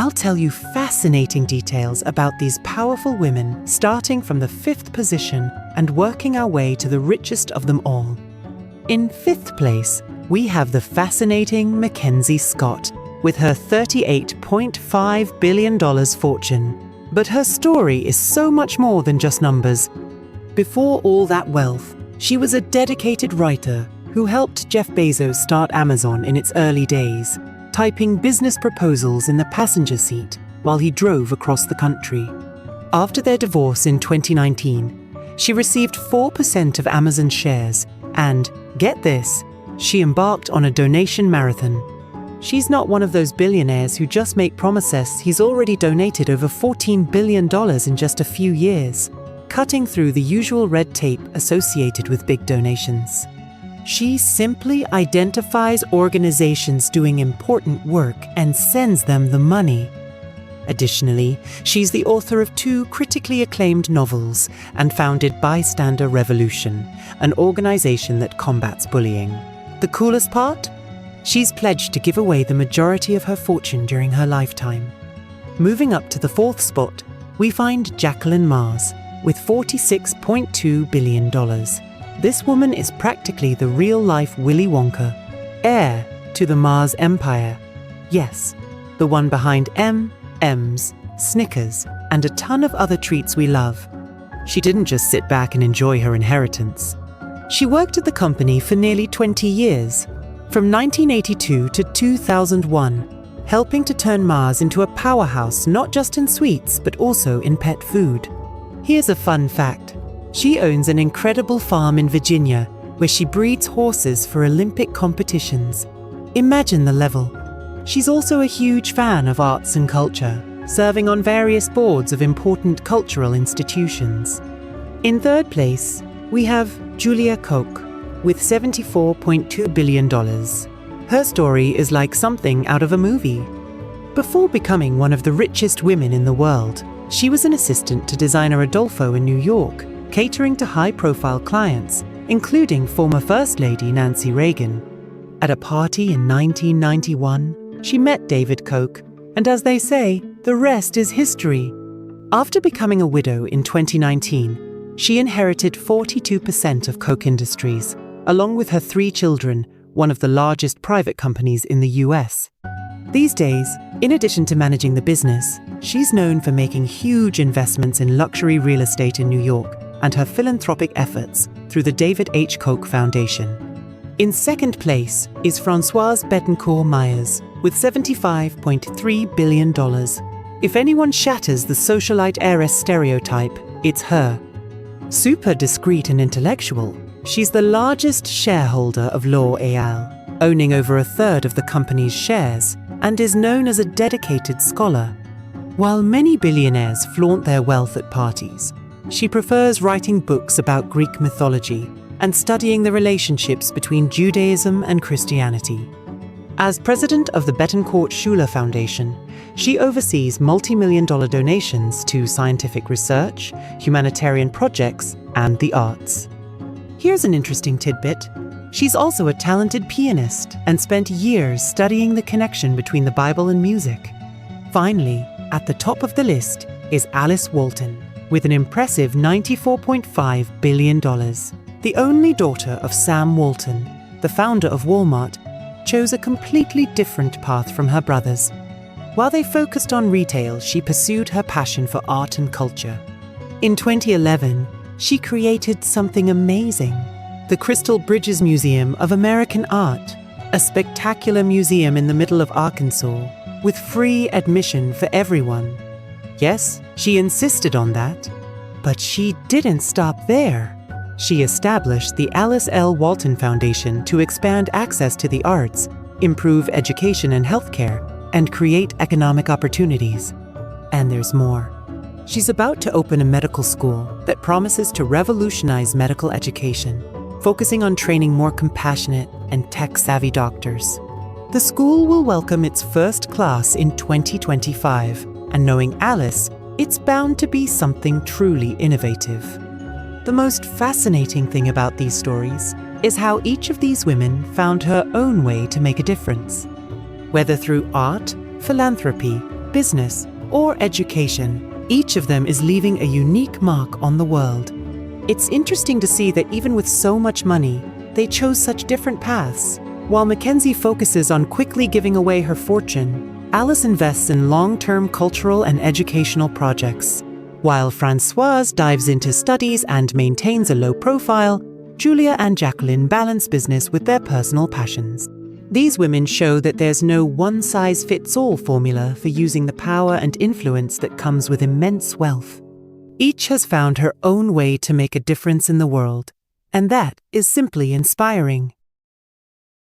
I'll tell you fascinating details about these powerful women, starting from the 5th position and working our way to the richest of them all. In 5th place, we have the fascinating Mackenzie Scott, with her $38.5 billion fortune. But her story is so much more than just numbers. Before all that wealth, she was a dedicated writer who helped Jeff Bezos start Amazon in its early days, typing business proposals in the passenger seat while he drove across the country. After their divorce in 2019, she received 4% of Amazon shares and, get this, she embarked on a donation marathon. She's not one of those billionaires who just make promises. He's already donated over $14 billion in just a few years, cutting through the usual red tape associated with big donations. She simply identifies organizations doing important work and sends them the money. Additionally, she's the author of 2 critically acclaimed novels and founded Bystander Revolution, an organization that combats bullying. The coolest part? She's pledged to give away the majority of her fortune during her lifetime. Moving up to the 4th spot, we find Jacqueline Mars with $46.2 billion. This woman is practically the real-life Willy Wonka, heir to the Mars Empire. Yes, the one behind M&M's, Snickers, and a ton of other treats we love. She didn't just sit back and enjoy her inheritance. She worked at the company for nearly 20 years, from 1982 to 2001, helping to turn Mars into a powerhouse not just in sweets but also in pet food. Here's a fun fact. She owns an incredible farm in Virginia where she breeds horses for Olympic competitions. Imagine the level. She's also a huge fan of arts and culture, serving on various boards of important cultural institutions. In 3rd place, we have Julia Koch with $74.2 billion. Her story is like something out of a movie. Before becoming one of the richest women in the world, she was an assistant to designer Adolfo in New York, catering to high-profile clients, including former First Lady Nancy Reagan. At a party in 1991, she met David Koch, and as they say, the rest is history. After becoming a widow in 2019, she inherited 42% of Koch Industries, along with her 3 children, one of the largest private companies in the US. These days, in addition to managing the business, she's known for making huge investments in luxury real estate in New York and her philanthropic efforts through the David H. Koch Foundation. In 2nd place is Françoise Bettencourt Meyers with $75.3 billion. If anyone shatters the socialite heiress stereotype, it's her. Super discreet and intellectual, she's the largest shareholder of L'Oréal, owning over 1/3 of the company's shares, and is known as a dedicated scholar. While many billionaires flaunt their wealth at parties, she prefers writing books about Greek mythology and studying the relationships between Judaism and Christianity. As president of the Bettencourt Schuler Foundation, she oversees multi-million-dollar donations to scientific research, humanitarian projects, and the arts. Here's an interesting tidbit. She's also a talented pianist and spent years studying the connection between the Bible and music. Finally, at the top of the list is Alice Walton, with an impressive $94.5 billion. The only daughter of Sam Walton, the founder of Walmart, chose a completely different path from her brothers. While they focused on retail, she pursued her passion for art and culture. In 2011, she created something amazing, the Crystal Bridges Museum of American Art, a spectacular museum in the middle of Arkansas, with free admission for everyone. Yes, she insisted on that, but she didn't stop there. She established the Alice L. Walton Foundation to expand access to the arts, improve education and healthcare, and create economic opportunities. And there's more. She's about to open a medical school that promises to revolutionize medical education, focusing on training more compassionate and tech-savvy doctors. The school will welcome its first class in 2025, and knowing Alice, it's bound to be something truly innovative. The most fascinating thing about these stories is how each of these women found her own way to make a difference. Whether through art, philanthropy, business, or education, each of them is leaving a unique mark on the world. It's interesting to see that even with so much money, they chose such different paths. While Mackenzie focuses on quickly giving away her fortune, Alice invests in long-term cultural and educational projects. While Françoise dives into studies and maintains a low profile, Julia and Jacqueline balance business with their personal passions. These women show that there's no one-size-fits-all formula for using the power and influence that comes with immense wealth. Each has found her own way to make a difference in the world, and that is simply inspiring.